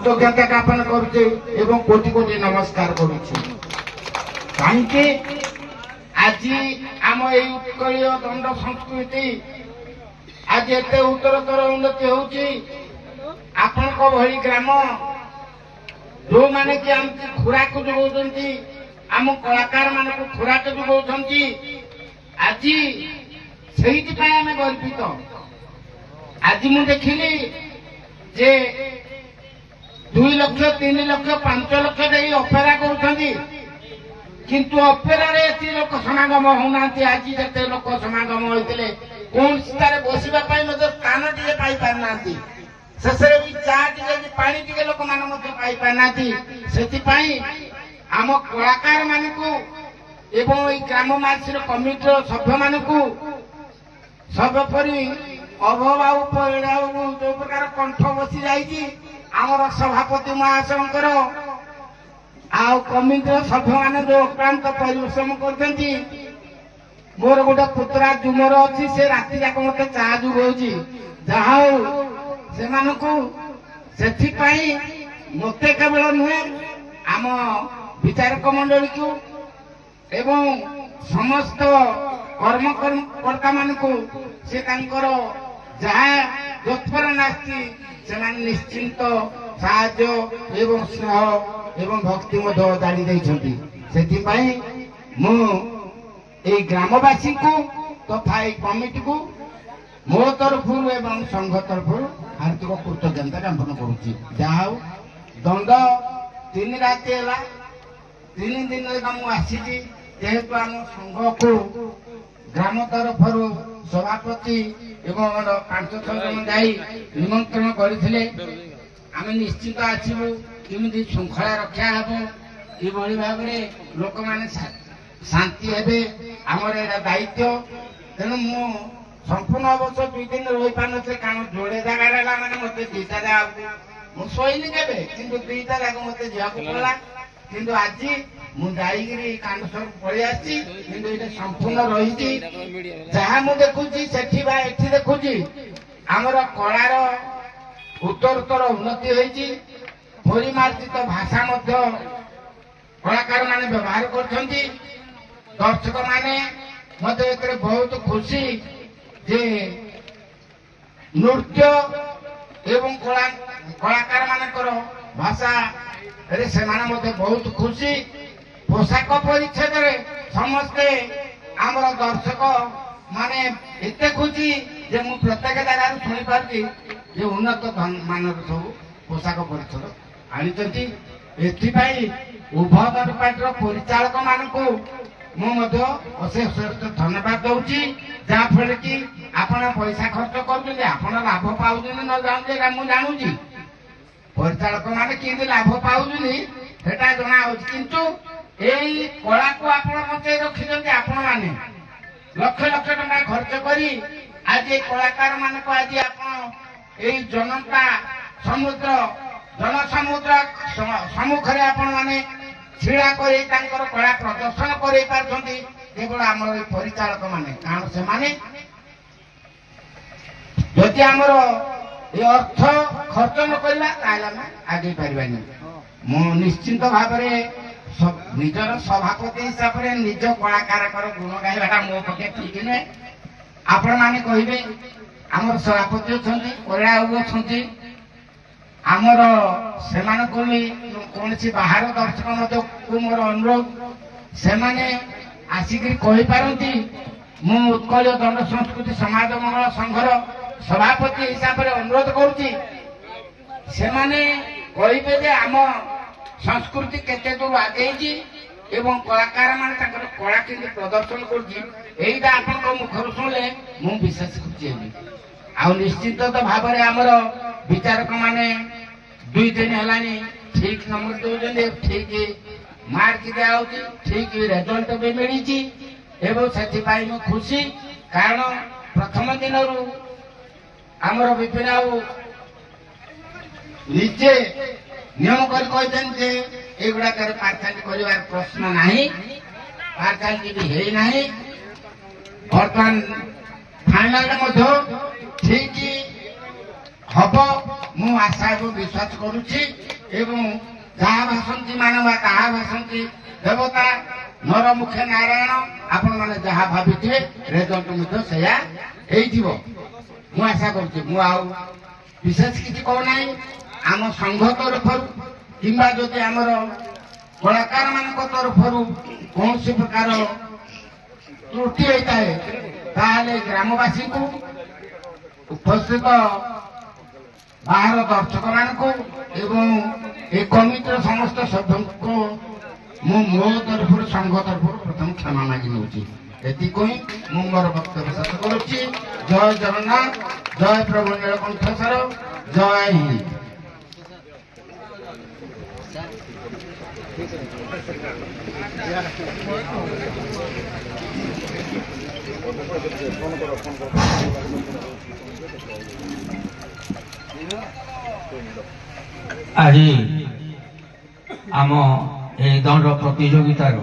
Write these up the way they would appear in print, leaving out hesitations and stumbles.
कृतज्ञता ज्ञापन करुचे एवं कोटि कोटि नमस्कार करुचे। कहीं आज आम उत्कलीय दंड संस्कृति आज एते उत्तरोत्तर उन्नति होउची। आपण भली ग्राम जो माने कि आमको खुराक जोगाउछंती आम कलाकार मान खुराक जोगाउछंती आज से आम गर्वित। आज मु देखिली जे 2 लाख 3 लाख 5 लाख दे अपेरा करुछंती किंतु अपेरा रे एति लोक समागम होना। आज जते लोक समागम होइतिले कौन स्थान बसवा स्थान टे पाई पारना शेष भी चा टे पानी टे लोक मान पाना से आम कलाकार मान एवं ग्रामवासी कमिटी सभ्य मान सर्वोपरि अभाव जो प्रकार कंठ बसी जामर सभापति महाशंकर आ कमिटी सभ्य मान जो अक्रांत परिश्रम कर मोर गोटे पुत्रा जुमर अच्छी से राति जाक मत चा जुगाऊँ जहा से मत केवल नुहे आम विचारक मंडली को एवं समस्त कर्मकर्ता मान से जहा जोत्फलन आसि निश्चिंत साहाय्य एवं स्नेह एवं भक्ति जारी देती मु ए ग्रामवासी को तथा कमिटी को मो तरफ एवं संघ तरफ हार्दिक कृतज्ञता ज्ञापन करुच्ची। जहा दंड 3 राति है 3 दिन मुझे जेहेतु आम संघ को ग्राम तरफ सभापति एवं 5-6 जन जा निमंत्रण करते आम निश्चित आसबू केमी श्रृंखला रक्षा हे कि भाव में लोक मैंने शांति हे आमर एटा दायित्व। तेणु मु संपूर्ण अवश्य 2 दिन रही पार नी कारण जोड़े जगह मैंने मत 2टा जगह मुझे के 2टा जगह मत जावाक पड़ा कि आज मुझे कांडसर पलि आसी संपूर्ण रही जहाँ मुझे देखुची से देखुची आमर कलार उत्तरोत्तर उन्नति होती परिमार्जित भाषा कलाकार माने व्यवहार कर दर्शक माने मत बहुत खुशी जे नृत्य एवं कलाकार मानकर भाषा रे से बहुत खुशी पोशाक परिच्छेद समस्ते आमर दर्शक माने एते खुशी जे मु प्रत्येक जगह शुणी पार्टी जे उन्नत मानर सब पोशाक परिच्छेद आनी एथि उभय दरपाटर परिचालक मानू अशेष धन्यवाद दूची जहाँफल कि आपण पैसा खर्च कर लाभ पाँच न जाऊे मुझे जानूची परिचालक मैंने कि लाभ पाँच जना किंतु यही कला को आप बचे रखिंट आपण मैंने लक्ष लक्ष टका खर्च करी आज कलाकार मान को आज आप जनता समुद्र जनसमुद्र सम्मुखें आपण मैंने छिड़ा कर कला प्रदर्शन कर केवल आम परिचालक माने कारण से माने जदि आमर ये अर्थ खर्च न करला आगे पार्बानी। मु निश्चिंत भाव निजर सभापति हिसाब से निज कलाकार गुण गाइबाटा मो पक्षे ठीक नुहे। आपण मैंने कहे आमर सभापति अच्छा आमर से कौन बाहर दर्शक मोर अनुरोध से आसिक कहीपारती मु उत्कल दंड संस्कृति समाज मंगल संघर सभापति हिसाब से अनुरोध करुच्ची से कहे जे आम संस्कृति केते दूर आगे एवं कलाकार मान कला के प्रदर्शन कर मुखर शुणिले मु विशेष खुशी हेबी। आ निश्चित भाव में आमर विचारक माने 2 दिन है ठीक नंबर दौरान ठीक मार्क दिया ठीक रिजल्ट भी मिली एवं से खुशी कारण प्रथम दिन आमर विपिन बाबू निजे नियम कर गुड़ाक पार्थियालिटी कर प्रश्न ना पार्थियालिटी भी है बर्तमान फाइनाल ठीक हम मु आशा एवं विश्वास करुच्ची। ଏବଂ ଯାହା ଭାସନ୍ତି ମାନବା ତାହା ଭାସନ୍ତି ଦେବତା ନର ମୁଖେ ନାରାୟଣ ଆପଣମାନେ ଯାହା ଭାବିଥିବେ ରେଜଲ୍ଟ ମଧ୍ୟ ସେୟା ହେଇଯିବ ମୁଁ ଆଶା କରୁଛି। ମୁଁ ଆଉ ବିଶେଷ କିଛି କହୁନାହିଁ। ଆମ ସଂଘ ତରଫରୁ କିମ୍ବା ଯଦି ଆମର କଳାକାର ମାନଙ୍କ ତରଫରୁ କୌଣସି ପ୍ରକାର ତ୍ରୁଟି ହୋଇଥାଏ ତାହେଲେ ଗ୍ରାମବାସୀଙ୍କୁ ଉପସ୍ଥିତ ବାହାର ଦର୍ଶକ ମାନଙ୍କୁ ଏବଂ ଏ କମିଟିର ସମସ୍ତ ସଭ୍ୟଙ୍କୁ ମୁଁ ମୋ ତରଫରୁ ସଂଘ ତରଫରୁ ପ୍ରଥମେ କ୍ଷମା ମାଗି ନେଉଛି। ଏତିକି ହିଁ ମୁଁ ମୋର ବକ୍ତବ୍ୟ ଶେଷ କରୁଛି। ଜୟ ଜଗନ୍ନାଥ, ଜୟ ପ୍ରଭୁ ନୀଳକଣ୍ଠେଶ୍ୱର, ଜୟ ହିନ୍ଦ। আজি आम ए दंड प्रतियोगितार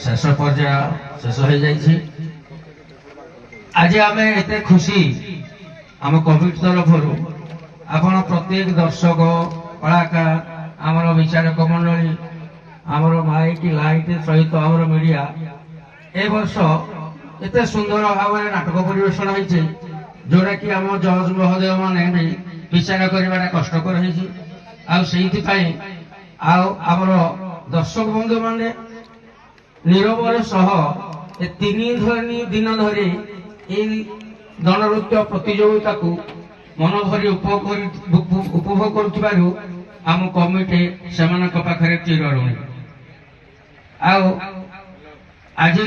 शेष पर्याय शेष हो जाइए। आज आम एते खुशी आम कमिटी तरफ आपण प्रत्येक दर्शक कलाकार आमर विचारक मंडली आमर माइक लाइट सहित आमर मीडिया ए वर्ष एते सुंदर भाव नाटक परिवेशन होइछे जोड़ा कि आम जज महोदय माने भी विचार करवाटा कष्टकर होइछे। आमर दर्शक बंधु माने नीरवर सह ए 3 दिन धरी दंड नृत्य प्रतियोगिता को मन भरी उपभोग करुथिबारु आम कमिटी सेमानक पाखरे चिर ऋणी। आज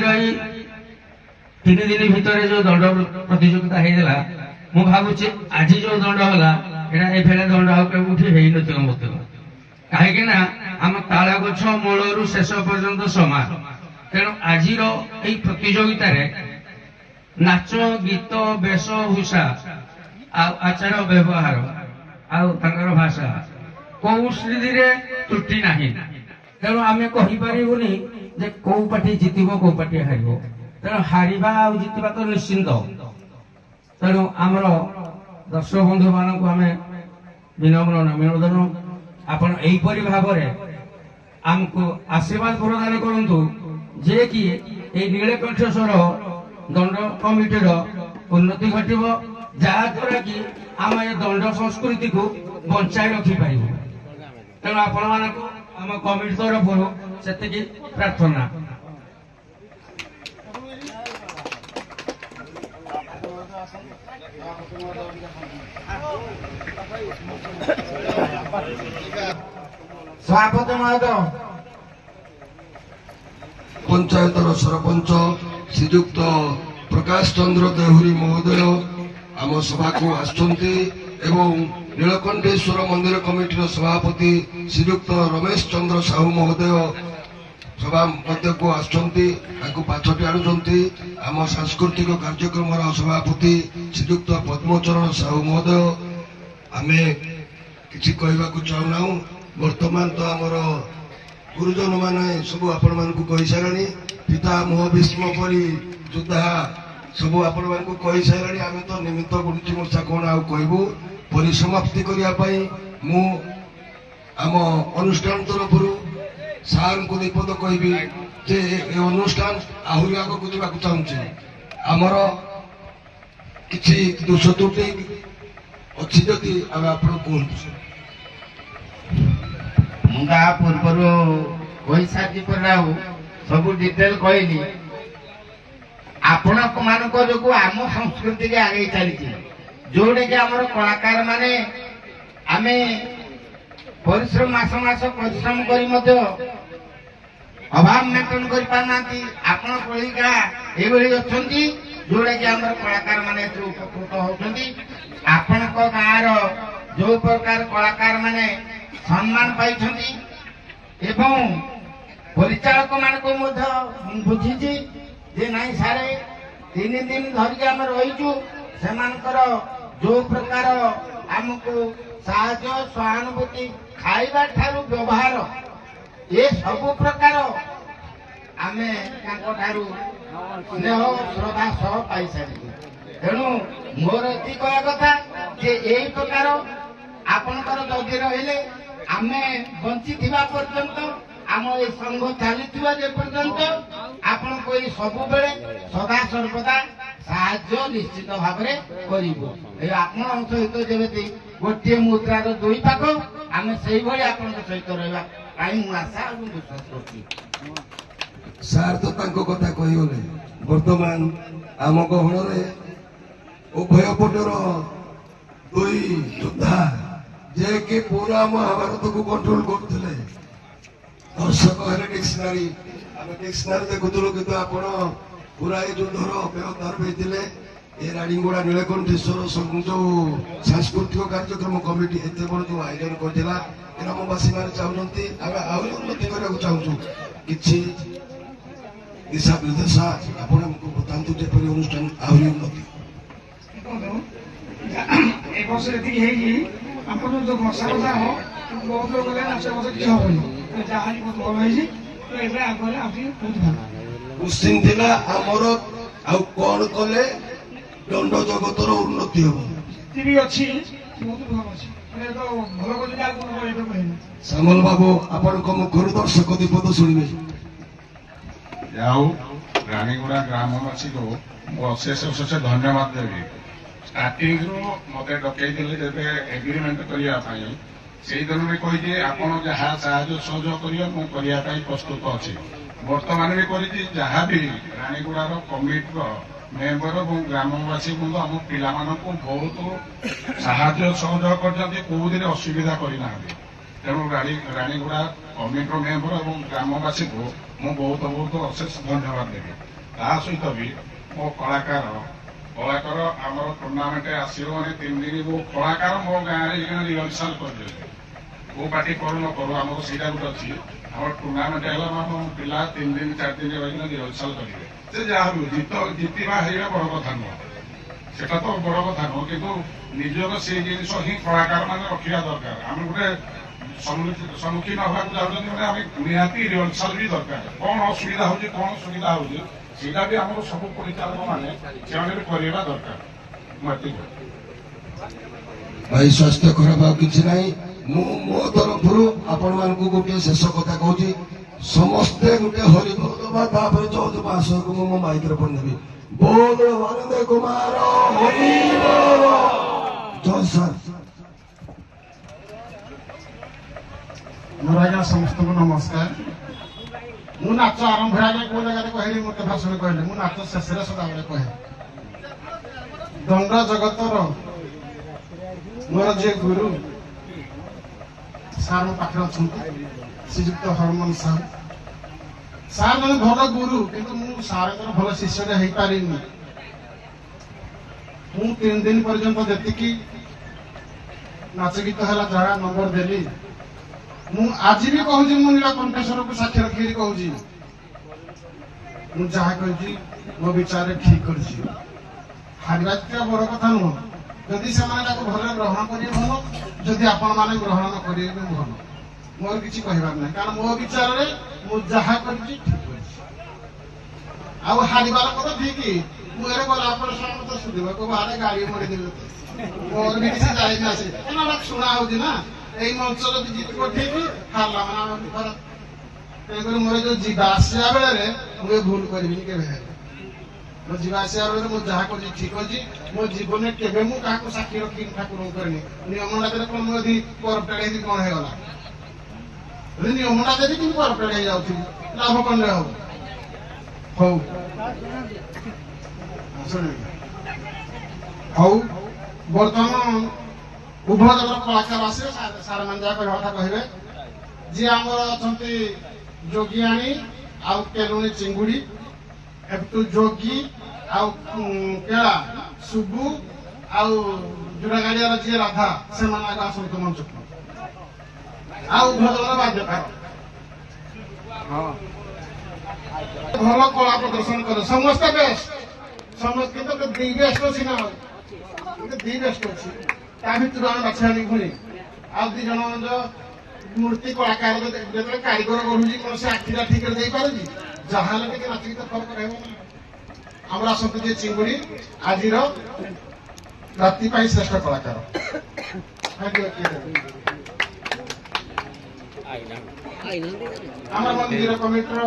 3 दिन भितर जो दंड प्रतियोगिता होता मु भावुची आज जो दंड होला एटा ए फेले दंड आउ केउठी हेई नथियो मते कहीं आम ताल गछ मूलरू शेष पर्यंत समान। तेणु आज प्रतियोगित नाच गीत वेशभूषा आचार व्यवहार आर भाषा कौशली त्रुटि ना। तेणु आम कहीपरूनी जे कौ पार्टी जितब कौ पार्टी हार। तेणु हारिबा आ जितवा तो निश्चिंत। तेणु आमर दर्शक बंधु मान विनम्र निवेदन आपण एपरी भाव आमको आशीर्वाद प्रदान करंतु जे कि ए नीलकंठेश्वर दंड कमिटीर उन्नति घटिब जहाँद्वारा कि आम ए दंड संस्कृति को बंचाई रखी पारिबु। तेणु आपण मानकु आम कमिटी तरफ से प्रार्थना। सभापति महोदय पंचायतर सरपंच श्रीजुक्त प्रकाश चंद्र देहुरी महोदय आम सभा को आसुंती एवं नीलकंठेश्वर मंदिर कमिटीर सभापति श्रीजुक्त रमेश चंद्र साहू महोदय सभा मध्य को आसुंती पाछटी आणुंती। आम सांस्कृतिक कार्यक्रम सभापति श्रीजुक्त पद्मचरण साहू महोदय आमे किसी कहवाकू चाहूना। वर्तमान तो आमर गुरुजन माने सब आपण मानकू कहि सारानी पिता मोह भीष्म परी योद्धा सब आपण मानकू कहि सारानी। आमे तो निमित्त गुरुजी मूर्छा कोन आउ कहबू परिसमाप्ति करिया पई मु आम अनुष्ठान तरफरु सार को निपद कहबी जे ए अनुष्ठान आहुरी आगो को जाकू चाहूची। आमर किछि दोष त्रुटि अछि जदि आमे आपण कोन मुंगा पूर्वर कही सारी पर सब डिटेल कहली आपण मान जो आम संस्कृति के आगे चली जोड़े कि आम कलाकार माने आमे परिश्रम मास मास परिश्रम करी मध्य अभाव मेंटेन कर पाना आपण कलिका एभली अछंती जोड़े कि आम कलाकार माने उपकृत होउछंती। आपण को गाँव जो प्रकार कलाकार माने सम्मान पाई एवं परिचालक मान को बुझी जे नाई सारे 3 दिन धरिक आम रहीचु से जो प्रकार आमको साहाय्य सहानुभूति खाइबा ठारू व्यवहार ये सब प्रकार आमे ठारू स्नेह श्रद्धा सह पाई सारी। तेणु मोर ये कहा कथा जे यही प्रकार आपणकर जदि रहिले ଆମେ ବଞ୍ଚିଥିବା ପର୍ଯ୍ୟନ୍ତ ଆମ ଏ ସଂଘ ଚାଲିଥିବା ଯେ ପର୍ଯ୍ୟନ୍ତ ଆପଣଙ୍କୁ ଏଇ ସବୁବେଳେ ସଦା ସର୍ବଦା ସାହାଯ୍ୟ ନିଶ୍ଚିତ ଭାବରେ କରିବୁ। ଏ ଆପଣଙ୍କ ସହିତ ଯେମିତି ଗୋଟିଏ ମୁଦ୍ରାର ଦୁଇ ପାଖ ଆମେ ସେଇଭଳି ଆପଣଙ୍କ ସହିତ ରହିବା ପାଇଁ ମୁଁ ଆଶା ଏବଂ ବିଶ୍ୱାସ କରୁଛି। ସାର୍ ତ ତାଙ୍କ କଥା କହିଗଲେ। ବର୍ତ୍ତମାନ ଆମ ଗହଣରେ ଉଭୟ ପଟର ଦୁଇ ଯୋଦ୍ଧା ଯିଏକି ପୁରା ମହାଭାରତକୁ କଣ୍ଟ୍ରୋଲ କରୁଥିଲେ। ଦର୍ଶକ ହେଲେ ଡିକ୍ସନାରୀ, ଆମେ ଡିକ୍ସନାରୀ ଦେଖୁଥିଲୁ, କିନ୍ତୁ ଆପଣ ପୁରା ଏ ଯୁଦ୍ଧର ବ୍ୟବଧାନ ହେଇଥିଲେ। ଏ ରାଣୀଗୁଡ଼ା ନୀଳକଣ୍ଠେଶ୍ୱର ଯୋଉ ସାଂସ୍କୃତିକ କାର୍ଯ୍ୟକ୍ରମ କମିଟି ଏତେ ବଡ଼ ଯୋଉ ଆୟୋଜନ କରିଥିଲା, ଗ୍ରାମବାସୀ ମାନେ ଚାହୁଁଛନ୍ତି ଆମେ ଆହୁରି ଉନ୍ନତି କରିବାକୁ ଚାହୁଁଛୁ। କିଛି ଦିଶା ନିର୍ଦ୍ଦେଶା ଆପଣ ଆମକୁ ବତାନ୍ତୁ ଯେପରି ଅନୁଷ୍ଠାନ ଆହୁରି ଉନ୍ନତି। ଏ ବର୍ଷ ଯେତିକି ହେଇଛି ଆମର ଯୋଉ ବର୍ଷା କଥା ହବ ବହୁତ ଲୋକ ଗଲେ ନାଚ ବର୍ଷ କିଛି ହବନି, ଯାହା ବହୁତ ଭଲ ହେଇଛି। ଏବେ ଆଗରେ ଆଉ ଟିକେ ବହୁତ ଭଲ କୋଶ୍ଚିନ୍ ଥିଲା ଆମର ଆଉ କଣ କଲେ ଦଣ୍ଡ ଜଗତର ଉନ୍ନତି ହବ। ବି ଅଛି, ବହୁତ ଭଲ ଅଛି। ତ ଭଲ କଲେ ଆଉ କଣ କହିବେ କହିନି। ଶ୍ୟାମଲ ବାବୁ ଆପଣଙ୍କ ମୁଖରୁ ଦର୍ଶକ ଦୀପଦ ଶୁଣିବେ। ଆଉ ରାଣୀଗୁଡ଼ା ଗ୍ରାମବାସୀକୁ ମୁଁ ଅଶେଷ ଅଶେଷ ଧନ୍ୟବାଦ ଦେବି। ଷ୍ଟାର୍ଟିଂରୁ ମୋତେ ଡକେଇଥିଲେ ଯେବେ ଏଗ୍ରିମେଣ୍ଟ କରିବା ପାଇଁ, ସେଇ ଦିନରେ କହିଛି ଆପଣ ଯାହା ସାହାଯ୍ୟ ସହଯୋଗ କରିବେ ମୁଁ କରିବା ପାଇଁ ପ୍ରସ୍ତୁତ ଅଛି। ବର୍ତ୍ତମାନ ବି କରିଛି। ଯାହା ବି ରାଣୀଗୁଡ଼ାର କମିଟିର ମେମ୍ବର ଏବଂ ଗ୍ରାମବାସୀ ବୃନ୍ଦ ଆମ ପିଲାମାନଙ୍କୁ ବହୁତ ସାହାଯ୍ୟ ସହଯୋଗ କରିଛନ୍ତି, କୋଉଦିନ ଅସୁବିଧା କରିନାହାନ୍ତି। ତେଣୁ ରାଣୀଗୁଡ଼ା କମିଟିର ମେମ୍ବର ଏବଂ ଗ୍ରାମବାସୀକୁ ମୁଁ ବହୁତ ବହୁତ ଅଶେଷ ଧନ୍ୟବାଦ ଦେବି। ତା ସହିତ ବି ମୋ କଳାକାର ଆମର ଟୁର୍ଣ୍ଣାମେଣ୍ଟ ଆସିବ ମାନେ 3 ଦିନ ମୋ କଳାକାର ମୋ ଗାଁରେ ରିହର୍ସାଲ କରିଦେବେ। କୋଉ ପାର୍ଟି କରୁ ନ କରୁ ଆମର ସେଇଟା ଗୋଟେ ଅଛି। ଆମର ଟୁର୍ଣ୍ଣାମେଣ୍ଟ ହେଲା ଆମ ପିଲା 3 ଦିନ 4 ଦିନ ରହିକିନା ରିହର୍ସାଲ କରିବେ। ସେ ଯାହା ବି ଜିତିବା ହାରିବା ବଡ କଥା ନୁହଁ, ସେଟା ତ ବଡ କଥା ନୁହଁ, କିନ୍ତୁ ନିଜର ସେଇ ଜିନିଷ ହିଁ କଳାକାର ମାନେ ରଖିବା ଦରକାର। ଆମେ ଗୋଟେ ସମ୍ମୁଖୀନ ହେବାକୁ ଯାଉଛନ୍ତି ମାନେ ଆମେ ନିହାତି ରିହର୍ସାଲ ବି ଦରକାର। କଣ ଅସୁବିଧା ହଉଛି, କଣ ସୁବିଧା ହଉଛି, ସେଇଟା ବି ଆମର ସବୁ ପରିଚାଳକ ମାନେ ସେମାନେ ବି କରିବା ଦରକାର। ମୁଁ ଏତିକି ଭାଇ ସ୍ୱାସ୍ଥ୍ୟ ଖରାପ ଆଉ କିଛି ନାହିଁ। ମୁଁ ମୋ ତରଫରୁ ଆପଣମାନଙ୍କୁ ଗୋଟିଏ ଶେଷ କଥା କହୁଛି, ସମସ୍ତେ ଗୋଟେ ହରିବୋଲ ଦବା, ତାପରେ ଚୌଦ ମାସକୁ ମୁଁ ମୋ ମାଇକ୍ରୋଫୋନ ନେବି। ବୋଲ ଆନନ୍ଦ କୁମାର ହରିବୋଲ। ଜୟ ସାର୍। ମୋର ଆଜ୍ଞା ସମସ୍ତଙ୍କୁ ନମସ୍କାର। ମୁଁ ନାଚ ଆରମ୍ଭ ଆଜ୍ଞା କୋଉ ଜାଗାରେ କହିଲି ମତେ ଭାଷଣ କହିଲେ, ମୁଁ ନାଚ ଶେଷରେ ସଦାବେଳେ କହେ। ଦଣ୍ଡ ଜଗତର ମୋର ଯିଏ ଗୁରୁ ସାର୍ ମୋ ପାଖରେ ଅଛନ୍ତି, ଶ୍ରୀଯୁକ୍ତ ହରମନ ସାହୁ। ସାର୍ ଜଣେ ଭଲ ଗୁରୁ, କିନ୍ତୁ ମୁଁ ସାର୍ଙ୍କର ଭଲ ଶିଷ୍ୟଟେ ହେଇପାରିନି। ମୁଁ 3 ଦିନ ପର୍ଯ୍ୟନ୍ତ ଯେତିକି ନାଚ ଗୀତ ହେଲା ଯାହା ନମ୍ବର ଦେଲି, ମୁଁ ଆଜି ବି କହୁଛି, ମୁଁ ନୀଳକଣ୍ଠେଶ୍ୱରକୁ ସାକ୍ଷୀ ରଖିକି କହୁଛି, ମୁଁ ଯାହା କହିଛି ମୋ ବିଚାରରେ ଠିକ କରିଛି। ହାରିବା ବଡ କଥା ନୁହଁ, ଯଦି ସେମାନେ ତାକୁ ଭଲରେ ଗ୍ରହଣ କରିବେ ଭଲ, ଯଦି ଆପଣମାନେ ଗ୍ରହଣ ନ କରିବେ ବି ଭଲ। ମୋର କିଛି କହିବାର ନାହିଁ, କାରଣ ମୋ ବିଚାରରେ ମୁଁ ଯାହା କରିଛି ଠିକ କରିଛି। ଆଉ ହାରିବା ଲୋକ ତ ଠିକ, ମୁଁ ଏରେ ଗଲା ପରେ ସମସ୍ତେ ଶୁଣିବ କହିବ ଆରେ ଗାଡି ମରିଦେବେ। ମୋର ବି କିଛି ଯାଇନି ଆସେ, ଶୁଣା ହଉଛି ନା। ଏଇ ମଞ୍ଚ ଯଦି ଜିତିବ ଠିକ, ହାରିଲା ମାନେ ଆମ ବିପଦ। ତେଣୁକରି ମୋର ଯୋଉ ଯିବା ଆସିବା ବେଳରେ ମୁଁ ଏ ଭୁଲ କରିବିନି କେବେ ହେଲେ। ମୋ ଯିବା ଆସିବା ବେଳରେ ମୁଁ ଯାହା କରିଛି ଠିକ ଅଛି। ମୋ ଜୀବନରେ କେବେ ମୁଁ କାହାକୁ ସାକ୍ଷୀ ରଖିକି ଠାକୁରଙ୍କୁ କରିନି। ନିୟମଟା ଦେଲେ କଣ ମୁଁ ଯଦି କରପ୍ଟେଡ୍ ହେଇକି କଣ ହେଇଗଲା, ଯଦି ନିୟମଟା ଦେବି କିନ୍ତୁ କରପ୍ଟେଡ୍ ହେଇଯାଉଥିଲି, ଲାଭ କଣ ହବ? ହଉ ହଉ, ବର୍ତ୍ତମାନ ଉଭୟ ଦଳର କଳାକାର ଆସିବେ, ସାର୍ ମାନେ ଯାହା କହିବା କଥା କହିବେ। ଯିଏ ଆମର ଅଛନ୍ତି ଯୋଗିଆଣୀ ଆଉ କେଲୁଣୀ ଚିଙ୍ଗୁଡି, ଏପଟୁ ଯୋଗୀ ଆଉ କେଳା ସୁବୁ ଆଉ ଯୋଡା ଗାଡିଆର ଯିଏ ରାଧା, ସେମାନେ ଆଗ ଆସନ୍ତୁ ମଞ୍ଚକୁ। ଆଉ ଉଭୟ ଦଳର ବାଦ୍ୟକାର ଭଲ କଳା ପ୍ରଦର୍ଶନ କରେ, ସମସ୍ତେ ବେଷ୍ଟ, ସମସ୍ତେ କିନ୍ତୁ 2 ବେଷ୍ଟ ଅଛି ନା, 2 ବେଷ୍ଟ ଅଛି। ତା ଭିତରୁ ଆମେ ବାଛା ଆଣି ପୁଣି ଆଉ 2 ଜଣ ମୂର୍ତ୍ତି କଳାକାର ଯେତେବେଳେ କାରିଗର ଗଢୁଛି, କଣ ସେ ଆଖିଟା ଠିକରେ ଦେଇପାରୁଛି? ଯାହାହେଲେ ଟିକେ ନାଚ ଗୀତ ଫରକ ରହିବ ନା। ଆମର ଆସନ୍ତୁ ଯିଏ ଚିଙ୍ଗୁଡି, ଆଜିର ରାତି ପାଇଁ ଶ୍ରେଷ୍ଠ କଳାକାର। ଆମର ମନ୍ଦିର କମିଟିର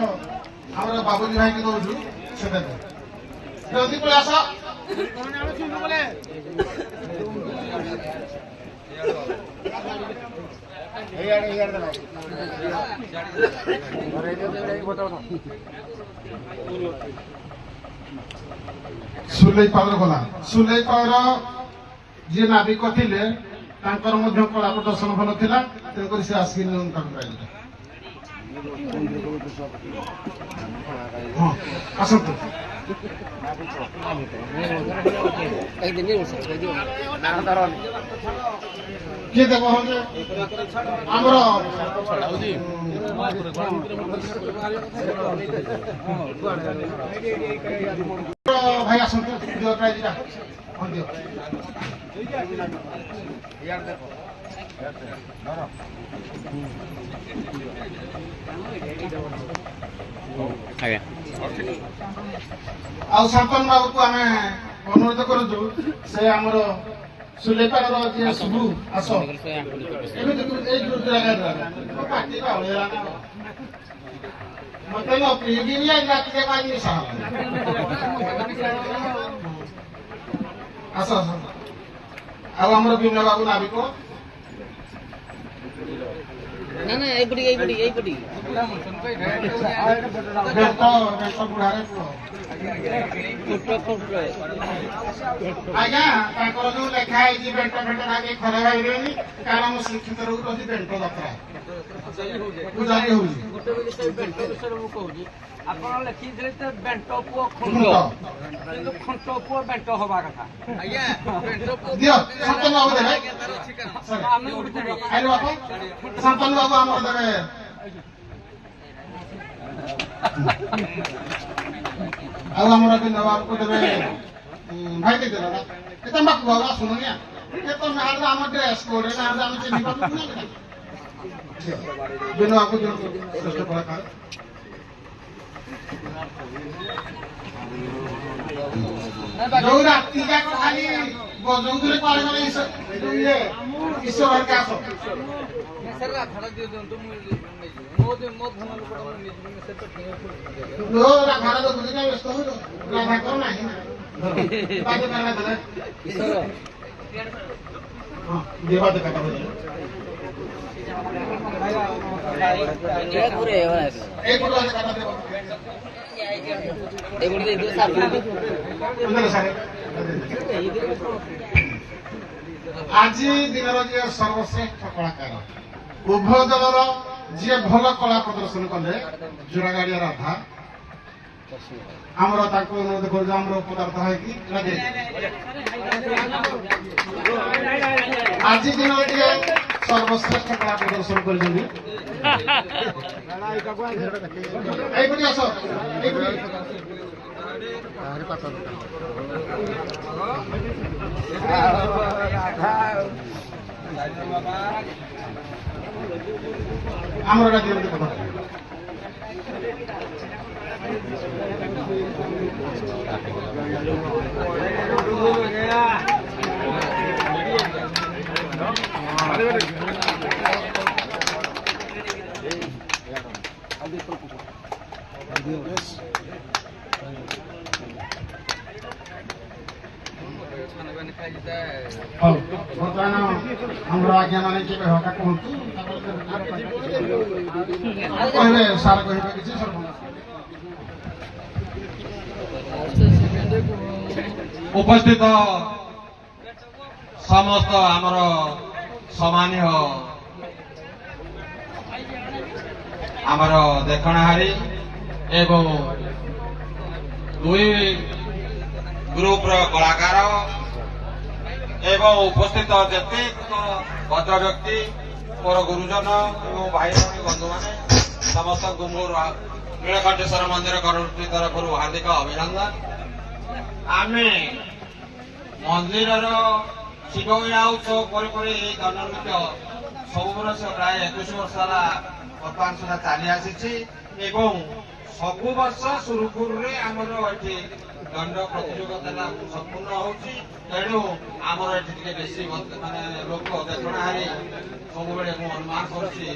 ଆମର ବାବୁଜୀ ଭାଇକି ଦଉଛୁ ସେ ଦେବେ ଜଲ୍ଦି ପଳେଇ ଆସ ସୁଲେଇପାଳର ଗଲା ସୁଲେଇପାଳର ଯିଏ ନାବିକ ଥିଲେ ତାଙ୍କର ମଧ୍ୟ କଳା ପ୍ରଦର୍ଶନ ଭଲ ଥିଲା ତେଣୁକରି ସେ ଆସିକି ତାଙ୍କୁ ପାଇଲେ ହଁ ଆସନ୍ତୁ କିଏ ଦେବ ଯେ ଆମର ଭାଇ ଆସନ୍ତୁ ଦିଅ ପ୍ରାଇଜଟା ହଁ ଦିଅ ଆଉ ଶାନ୍ତନୁ ବାବୁକୁ ଆମେ ଅନୁରୋଧ କରୁଛୁ ସେ ଆମର ସୁଲେପାଳର ଯିଏ ସବୁ ଆସ ମତେ ଆସ ଆସ ଆଉ ଆମର ବିନୟ ବାବୁ ନାବିକ ଆଜ୍ଞା ତାଙ୍କର ଯୋଉ ଲେଖା ହେଇଛି ବେଣ୍ଟ ଫେଣ୍ଟ ତାଙ୍କେ ଖରା ଖାଇବେନି କାରଣ ଆମ ଶିକ୍ଷିତ ରୋଗ ଅଛି ବେଣ୍ଟ ଯାତ୍ରା ପୂଜାରୀ ହଉଛି ଆପଣ ଲେଖିଥିଲେ ତ ବେଣ୍ଟ ପୁଅ ଖୁଣ୍ଟ କିନ୍ତୁ ଖୁଣ୍ଟ ପୁଅ ବେଣ୍ଟ ହବା କଥା ଦିଅ ଶାନ୍ତନୁ ବାବୁ ଦେବେ ଆମେ ଉଠୁଛୁ ଆଇଲେ ବାପା ଶାନ୍ତନୁ ବାବୁ ଆମର ଦେବେ ଆଉ ଆମର ବିନୟ ବାବୁକୁ ଦେବେ ଭାଇ ଦେଇଦେବେ କେତେ ବାପୁ ବାବୁ ଆସୁନି କେତେ ନାଁରେ ଆମ ଡ୍ରେସ କୋଡ୍ ନାଁରେ ଆମେ ଚିହ୍ନି ପାରୁଛୁ ବିନୟ ବାବୁ ଦିଅନ୍ତୁ ଶ୍ରେଷ୍ଠ କଳାକାର ଯୋଉ ରାତି ଯାକ ଖାଲି ବଜଉଥିଲେ କୁଆଡେ ଗଲେ ଈଶ୍ୱର ହରିକା ଆସ ରାଧାର ଦେଖୁଛି ନା ବ୍ୟସ୍ତ ହଉଛ ରାଧାଙ୍କର ନାହିଁ ଦେବା ଦେଖା ଆଜି ଦିନର ଯିଏ ସର୍ବଶ୍ରେଷ୍ଠ କଳାକାର ଉଭୟ ଦଳର ଯିଏ ଭଲ କଳା ପ୍ରଦର୍ଶନ କଲେ ଜୋରାଗାଡିଆ ରାଧା ଆମର ତାଙ୍କୁ ଅନୁରୋଧ କରୁଛୁ ଆମର ପଦାର୍ଥ ହେଇକି ଆଜି ଦିନରେ ଟିକେ ସର୍ବଶ୍ରେଷ୍ଠ କଳା ପ୍ରଦର୍ଶନ କରିଛନ୍ତି এইপটি আস আমরা কথা ବର୍ତ୍ତମାନ ଆମର ଆଜ୍ଞା ମାନେ କେବେ ହକା କୁହନ୍ତୁ କହିବେ ସାର୍ କହିବେ କିଛି ଉପସ୍ଥିତ ସମସ୍ତ ଆମର ସମ୍ମାନୀୟ ଆମର ଦେଖଣାହାରୀ ଏବଂ ଦୁଇ ଗ୍ରୁପର କଳାକାର ଏବଂ ଉପସ୍ଥିତ ଯେତିକ ଭଦ୍ର ବ୍ୟକ୍ତି ମୋର ଗୁରୁଜନ ଏବଂ ଭାଇ ଭଉଣୀ ବନ୍ଧୁମାନେ ସମସ୍ତଙ୍କୁ ମୋର ନୀଳକଣ୍ଠେଶ୍ୱର ମନ୍ଦିର କମିଟି ତରଫରୁ ହାର୍ଦ୍ଦିକ ଅଭିନନ୍ଦନ। ଆମେ ମନ୍ଦିରର ଶିବବିଣା ଉତ୍ସବ ପରେ ପରେ ଏହି ଦଣ୍ଡନୃତ୍ୟ ସବୁ ବର୍ଷ ପ୍ରାୟ 21 ବର୍ଷ ହେଲା ବର୍ତ୍ତମାନ ସୁଦ୍ଧା ଚାଲି ଆସିଛି ଏବଂ ସବୁ ବର୍ଷ ସୁରୁଖୁରୁରେ ଆମର ଏଠି ଦଣ୍ଡ ପ୍ରତିଯୋଗିତାଟା ସମ୍ପୂର୍ଣ୍ଣ ହଉଛି। ତେଣୁ ଆମର ଏଠି ଟିକେ ବେଶୀ ମାନେ ଲୋକ ଦେଖଣାହାରି ସବୁବେଳେ ମୁଁ ଅନୁମାନ କରୁଛି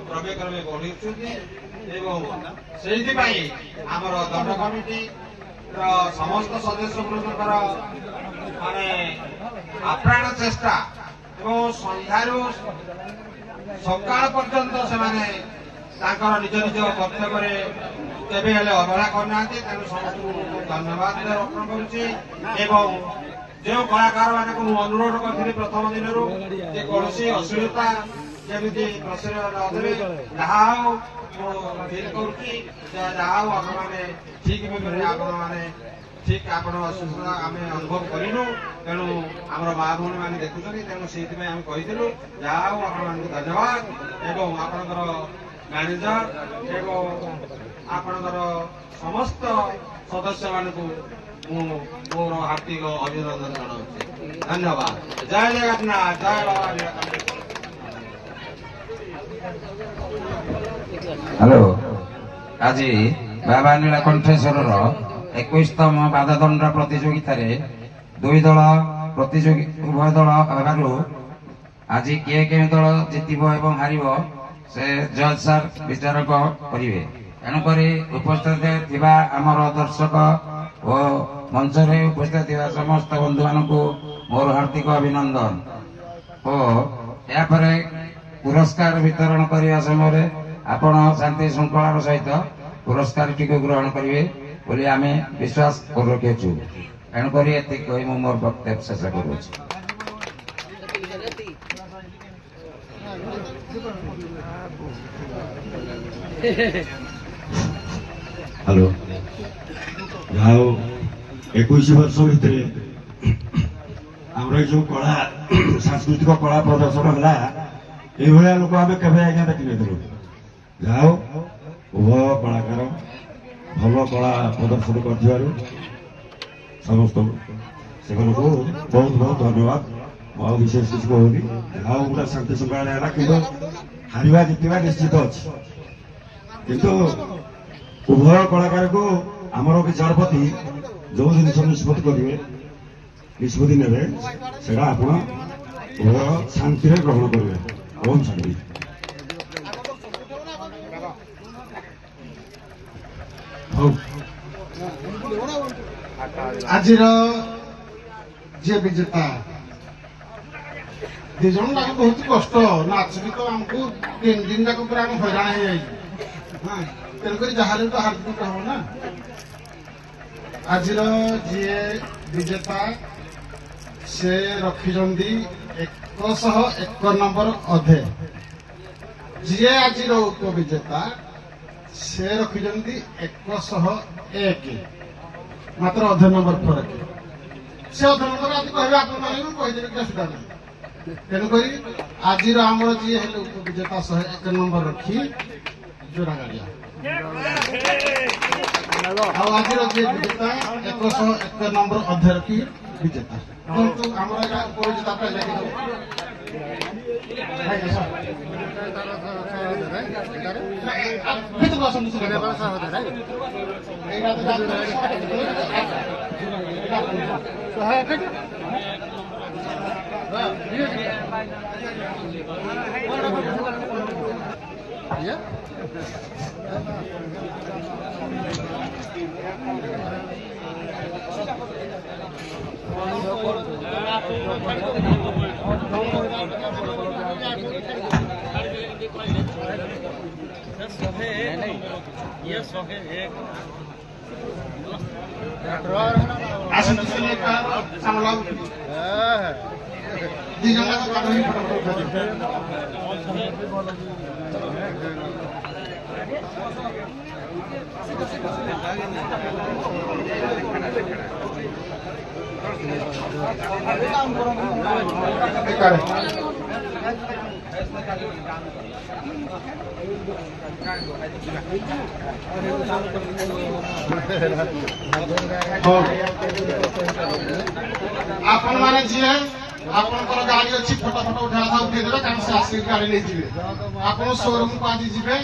କ୍ରମେ କ୍ରମେ ବଢୁଛନ୍ତି ଏବଂ ସେଇଥିପାଇଁ ଆମର ଦଣ୍ଡ କମିଟିର ସମସ୍ତ ସଦସ୍ୟବୃନ୍ଦଙ୍କର ମାନେ ଆପ୍ରାଣ ଚେଷ୍ଟା ଏବଂ ସନ୍ଧ୍ୟାରୁ ସକାଳ ପର୍ଯ୍ୟନ୍ତ ସେମାନେ ତାଙ୍କର ନିଜ ନିଜ କର୍ତ୍ତବ୍ୟରେ କେବେ ହେଲେ ଅବହେଳା କରିନାହାନ୍ତି। ତେଣୁ ସମସ୍ତଙ୍କୁ ଧନ୍ୟବାଦ ଅର୍ପଣ କରୁଛି ଏବଂ ଯେଉଁ କଳାକାର ମାନଙ୍କୁ ମୁଁ ଅନୁରୋଧ କରିଥିଲି ପ୍ରଥମ ଦିନରୁ ଯେ କୌଣସି ଅଶ୍ଳୀଳତା ଯେମିତି ପ୍ରଶ୍ରୟ ନ ଦେବେ, ଯାହା ହଉ ମୁଁ ଫିଲ୍ କରୁଛି ଯାହା ହଉ ଆପଣମାନେ ଠିକ ଭାବରେ ଆପଣମାନେ ଠିକ ଆପଣ ଅସୁସ୍ଥତା ଆମେ ଅନୁଭବ କରିନୁ। ତେଣୁ ଆମର ମା ଭଉଣୀ ମାନେ ଦେଖୁଛନ୍ତି, ତେଣୁ ସେଇଥିପାଇଁ ଆମେ କହିଥିଲୁ ଯାହା ହଉ ଆପଣମାନଙ୍କୁ ଧନ୍ୟବାଦ ଏବଂ ଆପଣଙ୍କର ମ୍ୟାନେଜର ଏବଂ ଆପଣଙ୍କର ସମସ୍ତ ସଦସ୍ୟମାନଙ୍କୁ ମୁଁ ମୋର ହାର୍ଦ୍ଦିକ ଅଭିନନ୍ଦନ ଜଣାଉଛି। ଧନ୍ୟବାଦ। ଜୟ ଜଗନ୍ନାଥ, ଜୟ ବାବା ନୀଳକଣ୍ଠ। ହ୍ୟାଲୋ, ଆଜି ବାବା ନୀଳକଣ୍ଠେଶ୍ୱରର 21ତମ ବାଦଦଣ୍ଡ ପ୍ରତିଯୋଗିତାରେ ଦୁଇ ଦଳ ପ୍ରତିଯୋଗୀ ଉଭୟ ଦଳ ହେବାରୁ ଆଜି କିଏ କେଉଁ ଦଳ ଜିତିବ ଏବଂ ହାରିବ ସେ ଜଜ୍ ସାର୍ ବିଚାରକ କରିବେ। ତେଣୁକରି ଉପସ୍ଥିତ ଥିବା ଆମର ଦର୍ଶକ ଓ ମଞ୍ଚରେ ଉପସ୍ଥିତ ଥିବା ସମସ୍ତ ବନ୍ଧୁମାନଙ୍କୁ ମୋର ହାର୍ଦ୍ଦିକ ଅଭିନନ୍ଦନ ଓ ଏହାପରେ ପୁରସ୍କାର ବିତରଣ କରିବା ସମୟରେ ଆପଣ ଶାନ୍ତି ଶୃଙ୍ଖଳାର ସହିତ ପୁରସ୍କାରଟିକୁ ଗ୍ରହଣ କରିବେ ବୋଲି ଆମେ ବିଶ୍ୱାସ ରଖିଛୁ। ତେଣୁକରି ଏତିକି କହି ମୁଁ ମୋର ବକ୍ତବ୍ୟ ଶେଷ କରୁଅଛି। ହ୍ୟାଲୋ, ଯାହା ହଉ 21 ବର୍ଷ ଭିତରେ ଆମର ଏଇ ଯୋଉ କଳା ସାଂସ୍କୃତିକ କଳା ପ୍ରଦର୍ଶନ ହେଲା, ଏଇଭଳିଆ ଲୋକ ଆମେ କେବେ ଆଜ୍ଞା ଦେଖିନଥିଲୁ। ଯାହା ହଉ ଉଭୟ କଳାକାର ଭଲ କଳା ପ୍ରଦର୍ଶନ କରିଥିବାରୁ ସମସ୍ତଙ୍କୁ ସେମାନଙ୍କୁ ବହୁତ ବହୁତ ଧନ୍ୟବାଦ। ମୁଁ ଆଉ ବିଶେଷ କିଛି କହୁନି। ଯାହା ହଉ ପୁରା ଶାନ୍ତି ଶୃଙ୍ଖଳାରେ ହେଲା, କିନ୍ତୁ ହାରିବା ଜିତିବା ନିଶ୍ଚିତ ଅଛି। କିନ୍ତୁ ଉଭୟ କଳାକାରକୁ ଆମର ବିଚାରପତି ଯୋଉ ଜିନିଷ ନିଷ୍ପତ୍ତି କରିବେ, ନିଷ୍ପତ୍ତି ନେବେ, ସେଟା ଆପଣ ଉଭୟ ଶାନ୍ତିରେ ଗ୍ରହଣ କରିବେ। ଓମ୍ ଶାନ୍ତି। ହଉ, ଆଜିର ଯିଏ ବିଜେତା ଦି ଜଣ ଯାକ ବହୁତ କଷ୍ଟ ନାଚ ଗୀତ ଆମକୁ 3 ଦିନ ଯାକ ପୁରା ଆମେ ହଇରାଣ ହେଇଯାଇଛି। ତେଣୁକରି ଯାହାହେଲେ ତ ହାର ଜିତ ହବ ନା। ଆଜିର ଯିଏ ବିଜେତା ସେ ରଖିଛନ୍ତି 101 ନମ୍ବର ଅଧେ। ଯିଏ ଆଜିର ଉପବିଜେତା ସେ ରଖିଛନ୍ତି 101, ମାତ୍ର ଅଧେ ନମ୍ବର ଫରକ। ସେ ଅଧେ ନମ୍ବର ଆଜି କହିବେ ଆପଣମାନେ, ମୁଁ କହିଦେବି କି ଅସୁବିଧା ନାହିଁ। ତେଣୁକରି ଆଜିର ଆମର ଯିଏ ହେଲେ ଉପବିଜେତା 101 ନମ୍ବର ରଖି ଜୋରା ଗାଡ଼ିଆ। ଆଉ ଆଜିର ଯିଏ ବିଜେତା 101 ନମ୍ବର ଅଧେ ରଖି ବିଜେତା। କିନ୍ତୁ ଆମର ଏଇଟା ଉପବିଜେତା ପାଇଲା କି ଭିତରକୁ ଆସନ୍ତୁ। ଆସନ୍ତୁ ସାମଲା ଦି ଜଣ ଆପଣ ମାନେ ଯିଏ ଆପଣଙ୍କର ଗାଡି ଅଛି ଫଟୋ ଉଠେଇବା କଥା ଉଠେଇଦେବେ, କାରଣ ସେ ଆସିକି ଗାଡି ନେଇଯିବେ। ଆପଣ ସୋରୁମକୁ ଆଜି ଯିବେ,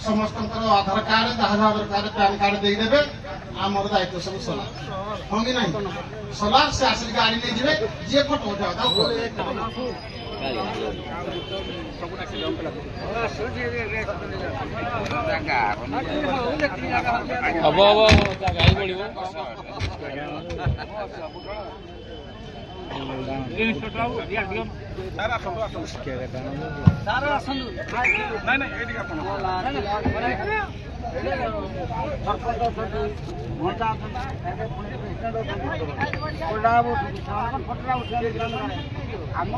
ସମସ୍ତଙ୍କର ଆଧାର କାର୍ଡ, ଯାହା ଯାହା ଦରକାର ପ୍ୟାନ କାର୍ଡ ଦେଇଦେବେ। ଆମର ଦାୟିତ୍ୱ ସବୁ ସୋଲାର ହଁ କି ନାହିଁ ସୋଲାର ସେ ଆସିକି ଗାଡି ନେଇଯିବେ ଯିଏ ଫଟୋ ଉଠାଉ ତାକୁ ଆମ